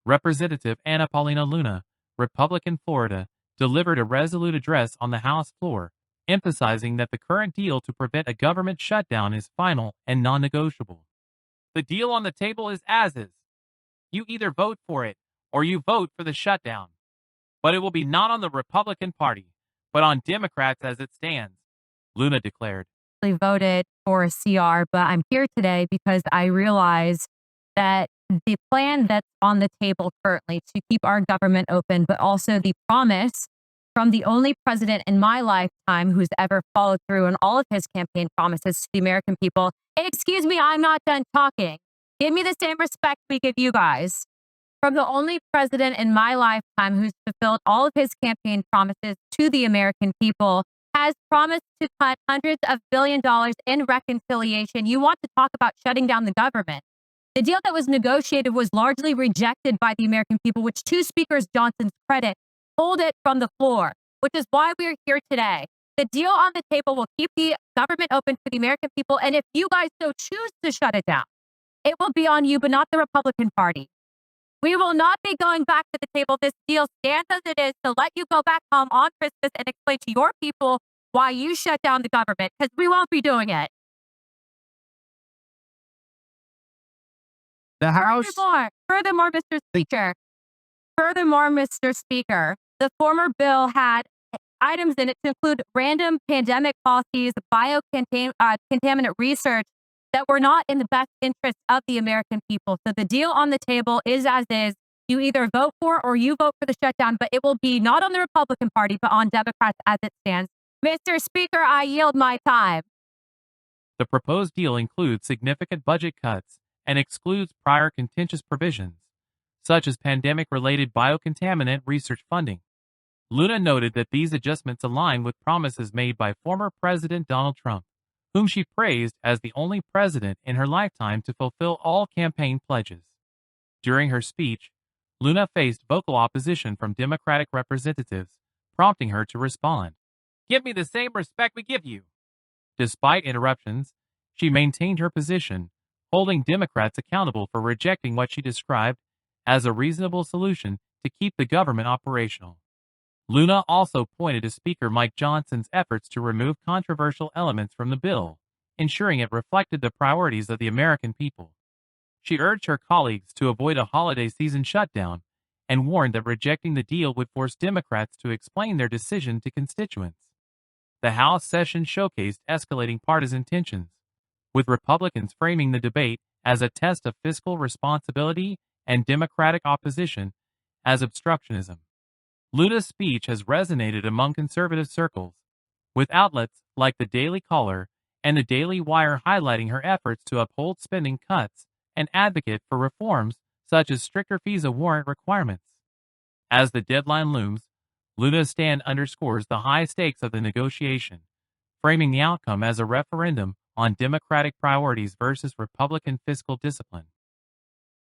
Representative Paulina Luna, Republican Florida, delivered a resolute address on the House floor, emphasizing that the current deal to prevent a government shutdown is final and non-negotiable. The deal on the table is as is. You either vote for it or you vote for the shutdown. But it will be not on the Republican Party, but on Democrats as it stands, Luna declared. I voted for a CR, but I'm here today because I realize that the plan that's on the table currently to keep our government open, but also the promise from the only president in my lifetime who's ever followed through on all of his campaign promises to the American people. Excuse me, I'm not done talking. Give me the same respect we give you guys. From the only president in my lifetime who's fulfilled all of his campaign promises to the American people, has promised to cut hundreds of billions of dollars in reconciliation. You want to talk about shutting down the government. The deal that was negotiated was largely rejected by the American people, which, to Speaker Johnson's credit, pulled it from the floor, which is why we're here today. The deal on the table will keep the government open for the American people, and if you guys so choose to shut it down, it will be on you, but not the Republican Party. We will not be going back to the table. This deal stands as it is to let you go back home on Christmas and explain to your people why you shut down the government, because we won't be doing it. The House. Furthermore, Mr. Speaker, the former bill had items in it to include random pandemic policies, biocontaminant research that were not in the best interest of the American people. So the deal on the table is as is. You either vote for or you vote for the shutdown, but it will be not on the Republican Party, but on Democrats as it stands. Mr. Speaker, I yield my time. The proposed deal includes significant budget cuts and excludes prior contentious provisions, such as pandemic-related biocontaminant research funding. Luna noted that these adjustments align with promises made by former President Donald Trump, whom she praised as the only president in her lifetime to fulfill all campaign pledges. During her speech, Luna faced vocal opposition from Democratic representatives, prompting her to respond. "Give me the same respect we give you." Despite interruptions, she maintained her position, holding Democrats accountable for rejecting what she described as a reasonable solution to keep the government operational. Luna also pointed to Speaker Mike Johnson's efforts to remove controversial elements from the bill, ensuring it reflected the priorities of the American people. She urged her colleagues to avoid a holiday season shutdown and warned that rejecting the deal would force Democrats to explain their decision to constituents. The House session showcased escalating partisan tensions, with Republicans framing the debate as a test of fiscal responsibility and Democratic opposition as obstructionism. Luna's speech has resonated among conservative circles, with outlets like the Daily Caller and the Daily Wire highlighting her efforts to uphold spending cuts and advocate for reforms such as stricter visa warrant requirements. As the deadline looms, Luna's stand underscores the high stakes of the negotiation, framing the outcome as a referendum on Democratic priorities versus Republican fiscal discipline.